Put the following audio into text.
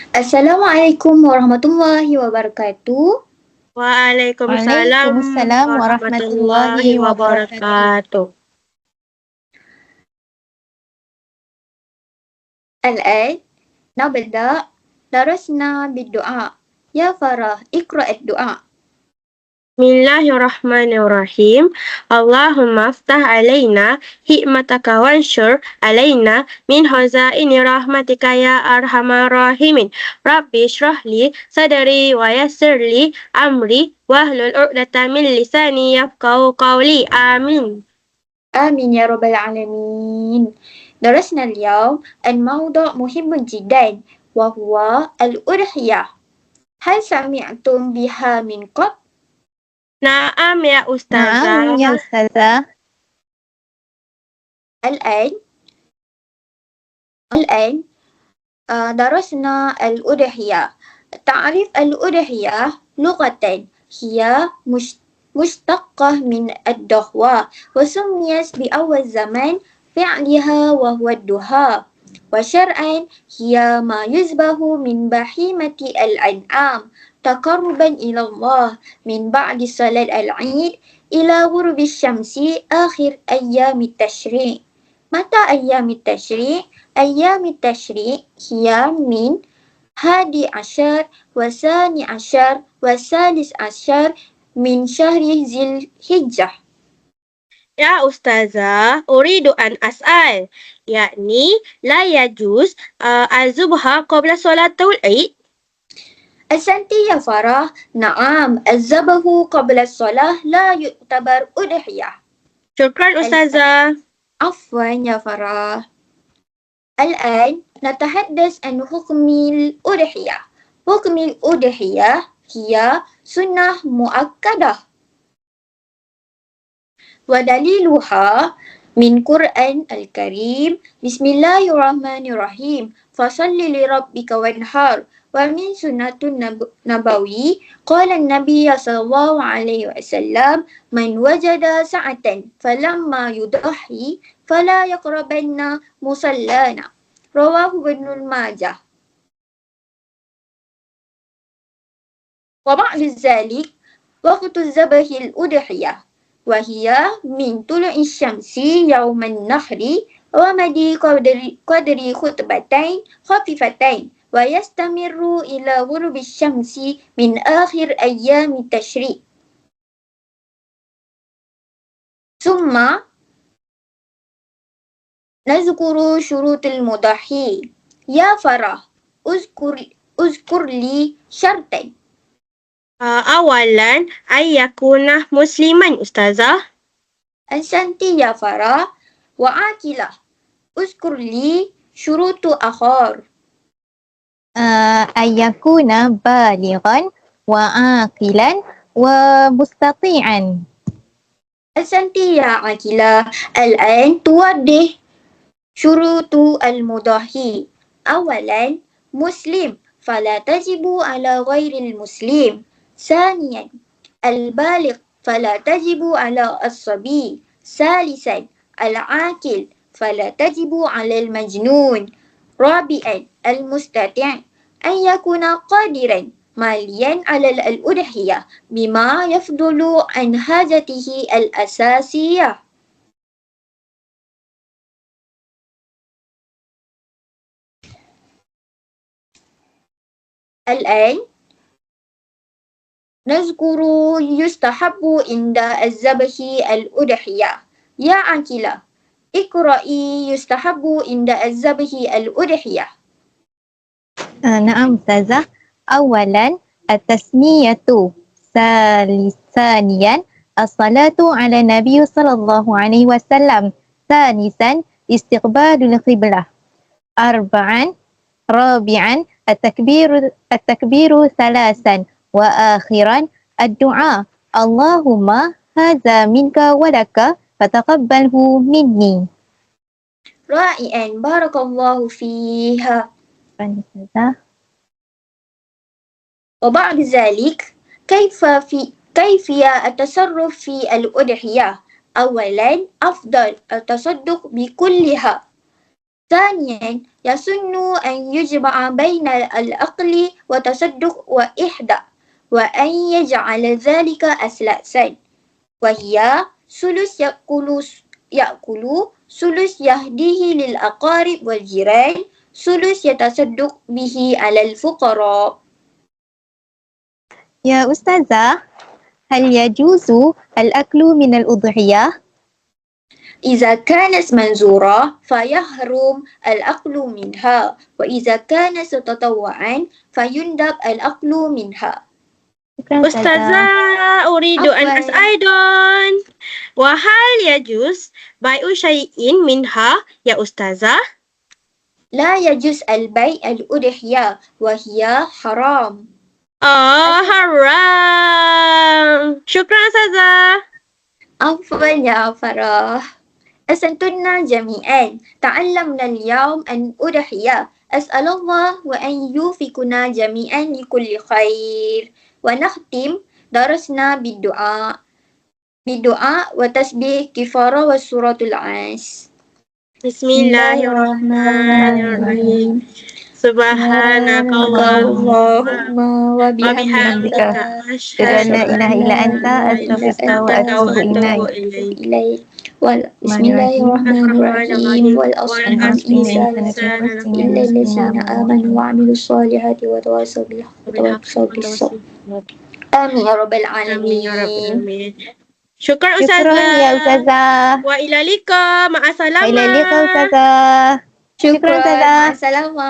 Assalamualaikum warahmatullahi wabarakatuh. Waalaikumsalam Waalaikumsalam warahmatullahi warahmatullahi wabarakatuh. wabarakatuh. الآن نبدأ درسنا بالدعاء. يا فرح اقرأ الدعاء. Bismillahirrahmanirrahim. Allahumma aftah alaina hikmataka wanshur alaina min khazaini rahmatika ya arhamar rahimin. Rabbi shrahli sadri wa yassirli amri wahlul 'uqdatam min lisani yafqahu qawli. Amin. آمين يا رب العالمين. درسنا اليوم الموضوع مهم جدا وهو الأضحية. هل سمعتم بها من قبل؟ Naam ya Ustazah. Naam ya Ustazah. الآن درسنا الأضحية. تعريف الأضحية لغة هي مشتقة من الضحى وسميت بأول زمان فعلها وهو الضحى، وشرعا هي ما يذبح من بهيمة الأنعام تقربا إلى الله من بعد صلاة العيد إلى غروب الشمس آخر أيام التشريق. متى أيام التشريق؟ أيام التشريق هي من 11 وثاني عشر وثالث عشر من شهر ذي الحجة. Ya Ustazah, uridu an as'al, yakni la yajuz az-zubha qabla salatul Eid. أحسنتي يا فرح. نعم، الذبح قبل الصلاة لا يعتبر أضحية. Syukran Ustazah. عفوا يا فرح. الآن نتحدث عن حكم الأضحية. حكم الأضحية هي سنة مؤكدة ودليلها من قرآن الكريم بسم الله الرحمن الرحيم فصل لربك وانحر ومن سنة النبوي قال النبي صلى الله عليه وسلم من وجد سعة فلما يضحي فلا يقربن مصلانا رواه ابن ماجه. وبعد ذلك وقت الذبح الأضحية وهي من طلوع الشمس يوم النحر ومضي قدر خطبتين خفيفتين ويستمر إلى غروب الشمس من آخر أيام التشريق. ثم نذكر شروط المضحي. يا فرح اذكر لي شرطين. Awalan ayyakuna musliman Ustazah. أحسنتي يا فرح. وعاقلة اذكر لي شروط آخر. أن يكون بالغا وعاقلا ومستطيعا. أحسنتي يا عاقلة. الآن توضح شروط المضحي. أولا مسلم فلا تجب على غير المسلم. ثانيا البالغ فلا تجب على الصبي. ثالثا العاقل فلا تجب على المجنون. رابعا المستطيع أن يكون قادرا ماليا على الأضحية بما يفضل عن حاجته الأساسية. الآن نذكر يستحب عند الذبح الأضحية. يا عاقلة اقرأي يستحب عند الذبح الأضحية. نعم Ustazah. أولا التسمية. ثانيا الصلاة على النبي صلى الله عليه وسلم. ثالثا استقبال القبلة. رابعا التكبير ثلاثا. وآخرا الدعاء اللهم هذا منك ولك فتقبله مني. رائعا بارك الله فيها. وبعد ذلك كيفية التصرف في الأضحية. أولا أفضل التصدق بكلها. ثانيا يسن أن يجمع بين العقل وتصدق وإحدى وأن يجعل ذلك أثلاثا وهي ثلث يأكل ثلث يهديه للأقارب والجيران ثلث يتصدق به على الفقراء. يا أستاذة، هل يجوز الأكل من الأضحية؟ إذا كانت منزورة فيحرم الأكل منها، وإذا كانت تطوعا فيندب الأكل منها. شكرا Ustazah, uridu an Afwan. as'aidan. Wa hal yajuz bai'u syai'in minha ya Ustazah? لا يجوز البيع الأضحية وهي حرام. Haram. Syukran Ustazah. عفوا يا فرح. أحسنتن جميعا. تعلمنا اليوم الأضحية. أسأل الله وأن يوفقنا جميعا لكل خير. ونختم درسنا بالدعاء وتسبيح كفارة وسورة العاص. Bismillahirrahmanirrahim. Subhanakallahumma اللهم wa وبحمدك bihamdika أشهد أن لا إله إلا أنت أستغفرك وأتوب إليك. بسم الله الرحمن الرحيم والأصل إن الإنسان إلا الذين آمنوا وعملوا الصالحات وتواصوا بالحق وتواصوا بالصبر. آمين يا رب Amin ya rabbal العالمين. alamin. Syukran شكرا يا Ustazah. أستاذة. Wa ila liqa. Ma'assalamah. إلى اللقاء أستاذة. شكرا شكرا أستاذة. مع السلامة.